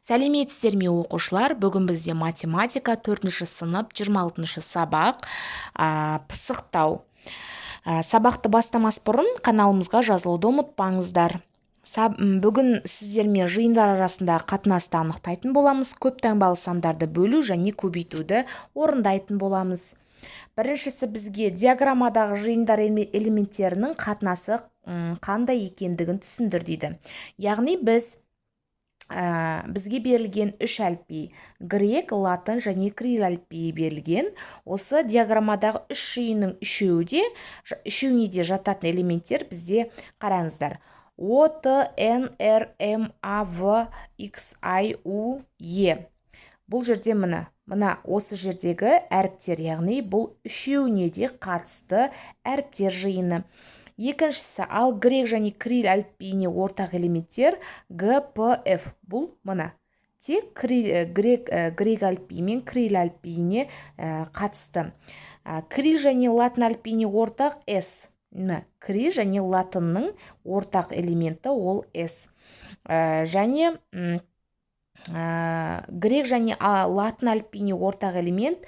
Сәлеметсіздер ме оқушылар? Бүгін бізде математика 4-ші сынып 26-шы сабақ пысықтау. Сабақты бастамас бұрын каналымызға жазылуды ұмытпаңыздар. Бүгін сіздермен жиындар арасындағы қатынасты анықтайтын боламыз, көп таңбалы сандарды бөлу және көбейтуді орындайтын боламыз. Біріншісі бізге диаграммадағы жиындар элементтерінің қатынасы қандай екендігін түсіндір дейді. Яғни бізге берілген үш әліпби, грек, латын және кирилл әліпбиі берілген. Осы диаграммадағы үш жиынның үшеуіне де жататын элементтер бізде қараңыздар. О, Т, Н, Р, М, А, В, X, I, U, E. Бұл жерде мына осы жердегі әріптер, яғни бұл үшеуіне де қатысты әріптер жиыны. Екіншісі, ал грек және кирилл әліпбиіне ортақ элементтер Г, П, Ф. Бұл тек грек әліпбиі мен кирилл әліпбиіне қатысты. Кирилл және латын әліпбиіне ортақ С. Кирилл және латынның ортақ элементі ол С. Және грек және латын әліпбиіне ортақ элемент,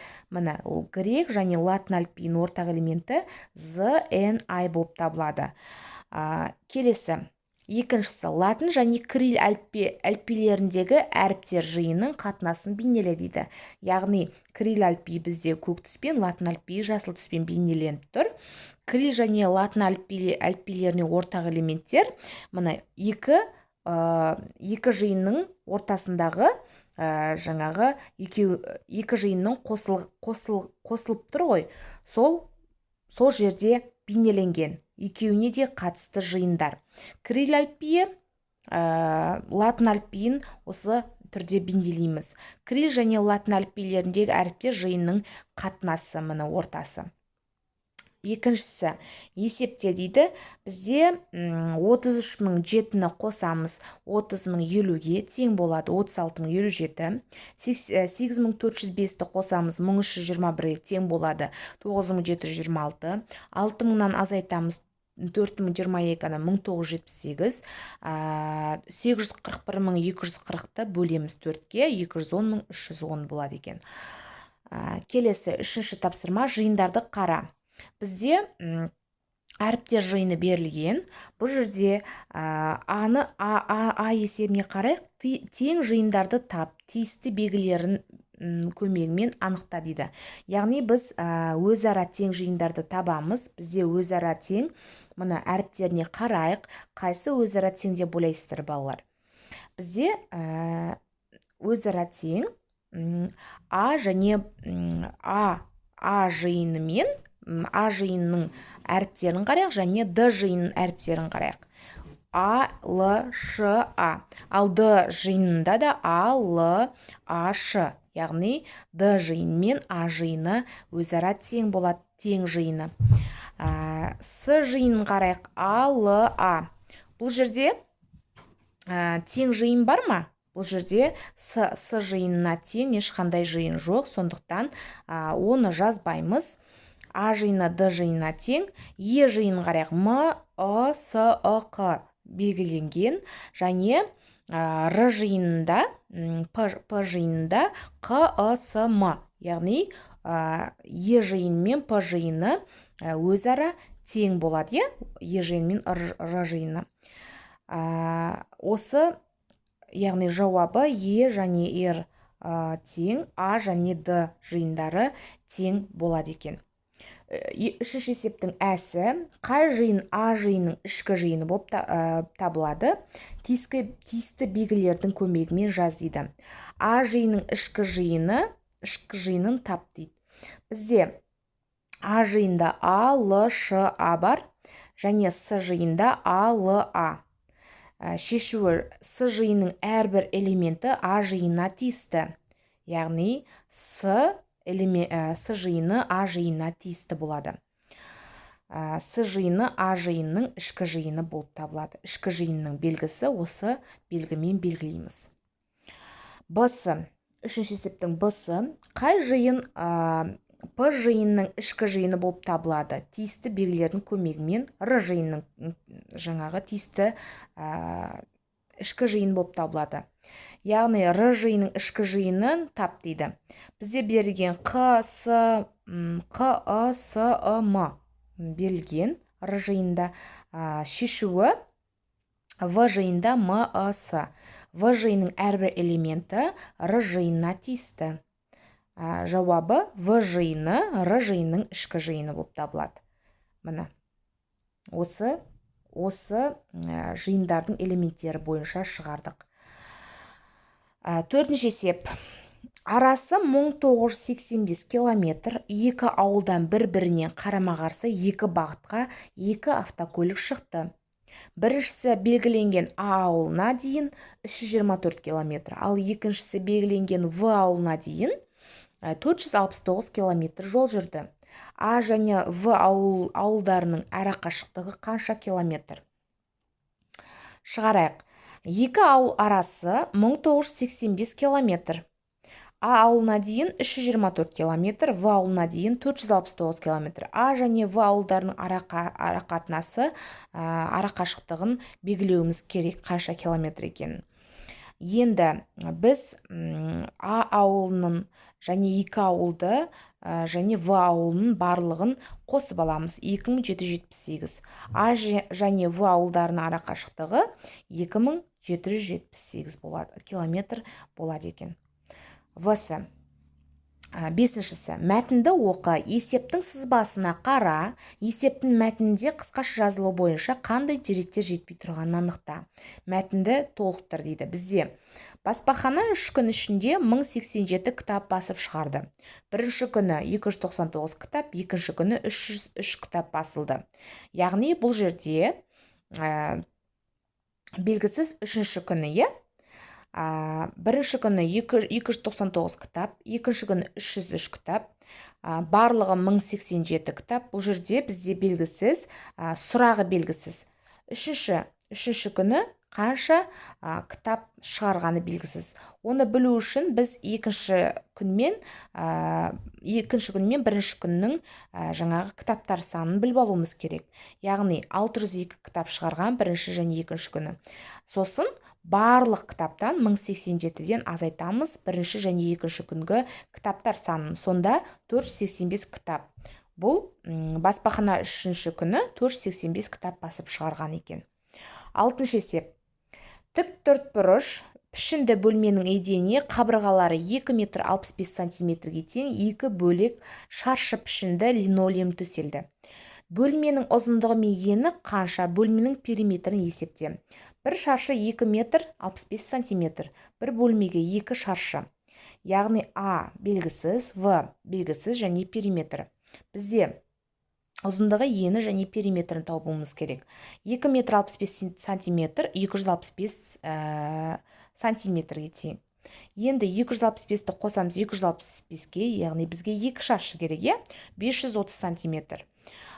грек және латын әліпбиінің ортақ элементі Z, N, I болып табылады. Келесі, екіншісі, латын және кирилл әліпбилеріндегі әріптер жиынның қатынасын бейнеле дейді. Яғни кирилл әліпбиі бізде көк түспен, латын әліпбиі жасыл түспен бейнеленіп тұр. Кирилл және латын әліпбилеріне ортақ элементтер екі жиынның ортасындағы жаңағы екі жиынның қосылып тұр ғой, сол жерде бейнеленген екеуіне де қатысты жиындар. Кирилл әліпбиі латын әліпбиін осы түрде бейнелейміз. Кирилл және латын әліпбилеріндегі әріптер жиынның қатынасы ортасы. Екіншісі, есепте дейді, бізде 33.007-ні қосамыз, 30.050-ге тең болады 36.057. 8405-ті қосамыз, 1321-ге тең болады 9726. 6000-нан азайтамыз, 4022-ні 1978. 841.240-ті бөлеміз 4-ке, 210.310 болады екен. Келесі, үшінші тапсырма, жиындарды қара. Бізде әріптер жиыны берілген. Бұл жерде А есебіне қарай тең жиындарды тап, тиісті белгілерін көмегімен анықта дейді. Яғни біз өзара тең жиындарды табамыз. Бізде өзара тең, әріптеріне қарайық, қайсы өзара тең деп ойлайсыздар балалар. Бізде өзара тең А және А жиыны мен А жиынның әріптерін қарайық және Д жиынның әріптерін қарайық. А, Л, Ш, А. Ал Д жиынында да А, Л, А, Ш. Яғни Д жиыны мен А жиыны өзара тең болады, тең жиыны. С жиынын қарайық. А, Л, А. Бұл жерде тең жиын бар ма? Бұл жерде С жиынына тең ешқандай жиын жоқ, сондықтан оны жазбаймыз. А жиыны Д жиынына тең. Е жиынын қарайық. М, О, С, О, Қ белгіленген. Және Р жиынында, П жиынында Қ, О, С, М. Яғни Е жиыны мен П жиыны өзара тең болады. Е жиыны мен Р жиыны. Осы, яғни жауабы Е және Р тең, А және Д жиындары тең болады екен. Үшінші есептің әсі, қай жиын А жиынның ішкі жиыны болып табылады? Тиісті белгілердің көмегімен жаз дейді. А жиынның ішкі жиынын тап дейді. Бізде А жиында А, Л, Ш, А бар, және С жиында А, Л, А. Шешуі, С жиынның әрбір элементі А жиынына тиісті. Яғни С жиыны А жиынына тиісті болады. С жиыны А жиынның ішкі жиыны болып табылады. Ішкі жиынның белгісі осы белгімен белгілейміз. Б-сы, үшінші есептің Б-сы, қай жиын П жиынның ішкі жиыны болып табылады? Тиісті белгілердің көмегімен Р жиынның жаңағы тиісті ішкі жиын болып табылады. Яғни р жиынның ішкі жиынын тап дейді. Бізде берілген қ, с, ы, с, м берілген р жиында, шешуі в жиында м, с. В жиынның әрбір элементі р жиынына тиісті. Жауабы в жиыны р жиынның ішкі жиыны болып табылады. Міне осы жиындардың элементтері бойынша шығардық. Төртінші есеп. Арасы 1985 километр, екі ауылдан бір-бірінен қарама-қарсы екі бағытқа екі автокөлік шықты. Біріншісі белгіленген А ауылына дейін 324 километр, ал екіншісі белгіленген В ауылына дейін 469 километр жол жүрді. А және В ауылдарының арақашықтығы қанша километр? Шығарайық. Екі ауыл арасы 1985 километр. А ауылына дейін 324 километр, В ауылына дейін 469 километр. А және В ауылдарының арақатынасы, арақашықтығын белгілеуіміз керек, қанша километр екенін. Енді біз А ауылының және екі ауылды және В ауылының барлығын қосып аламыз. 2778. А және В ауылдарының арақашықтығы 2778 болады, километр болады екен. В-сы. Бесіншісі. Мәтінді оқы, есептің сызбасына қара, есептің мәтінінде қысқаша жазылу бойынша қандай деректер жетпей тұрғанын анықта. Мәтінді толықтыр дейді. Бізде баспахана 3 күн ішінде 1087 кітап басып шығарды. Бірінші күні 299 кітап, екінші күні 303 кітап басылды. Яғни бұл жерде белгісіз үшінші күні, бірінші күні 299 кітап, екінші күні 303 кітап, барлығы 1087 кітап. Бұл жерде бізде белгісіз, сұрағы белгісіз. Үшінші күні қанша кітап шығарғаны белгісіз. Оны білу үшін біз екінші күнмен бірінші күннің жаңағы кітаптар санын біліп алуымыз керек. Яғни 602 кітап шығарған бірінші және екінші күні. Сосын барлық кітаптан 1087-ден азайтамыз бірінші және екінші күнгі кітаптар санын. Сонда 485 кітап. Бұл баспахана үшінші күні 485 кітап басып шығарған екен. Алтыншы есеп. Тік төртбұрыш пішінді бөлменің еденіне қабырғалары 2 метр 65 сантиметрге тең екі бөлек шаршы пішінді линолеум төселді. Бөлменің ұзындығы мен ені қанша? Бөлменің периметрін есепте. Бір шаршы 2 метр 65 сантиметр. Бір бөлмеге 2 шаршы. Яғни А белгісіз, В белгісіз және периметр. Бізде ұзындығы, ені және периметрін табуымыз керек. 2 метр 65 сантиметр 265 сантиметрге тең. Енді 265-ті қосамыз 265-ке, яғни бізге 2 шаршы керек, 530 сантиметр.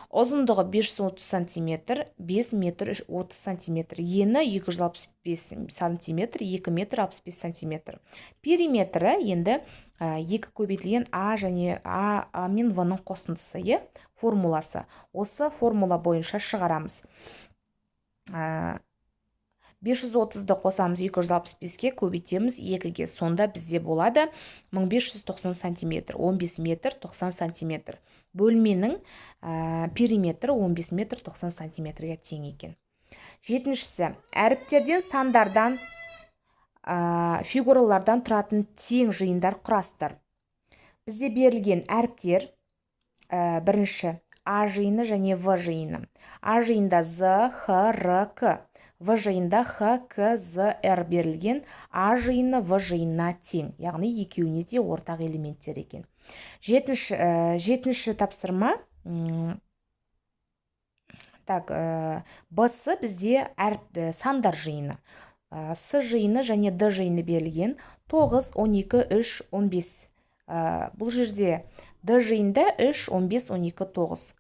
Ұзындығы 530 сантиметр, 5 метр 30 сантиметр. Ені 265 сантиметр, 2 метр 65 сантиметр. Периметрі енді 2 көбейтілген А және А мен В-ның қосындысы, формуласы. Осы формула бойынша шығарамыз. 530-ды қосамыз 265-ке, көбейтеміз 2-ге. Сонда бізде болады 1590 сантиметр, 15 метр 90 сантиметр. Бөлменің периметрі 15 метр 90 сантиметрге тең екен. Жетіншісі. Әріптерден, сандардан, фигуралардан тұратын тең жиындар құрастыр. Бізде берілген әріптер бірінші А жиыны және В жиыны. А жиында З, Х, Р, К. В жиында Х, К, З, Р берілген. А жиыны В жиынына тең. Яғни екеуіне де ортақ элементтер екен. Жетінші тапсырма. Б-сы бізде сандар жиыны. С жиыны және Д жиыны берілген. 9, 12, 3, 15. Бұл жерде Д жиында 3, 15, 12, 9.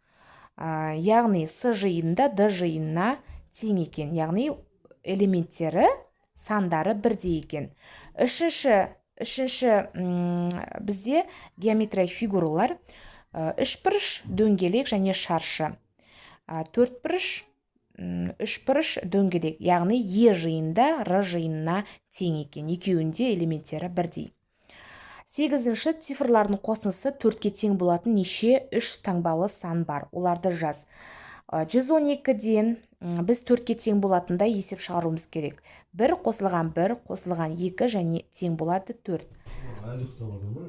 Яғни С жиында Д жиынына тең екен. Яғни элементтері, сандары бірдей екен. Үшінші бізде геометриялық фигуралар. Үшбұрыш, дөңгелек және шаршы. Төртбұрыш, үшбұрыш дөңгелек, яғни Е жиында Р жиынына тең екен. Екеуінде элементтері бірдей. 8-ші цифрлардың қосындысы 4-ке тең болатын неше 3 таңбалы сан бар. Оларды жаз. 112-ден біз 4-ке тең болатындай есеп шығаруымыз керек. 1 қосылған 1 қосылған 2 және тең болады 4.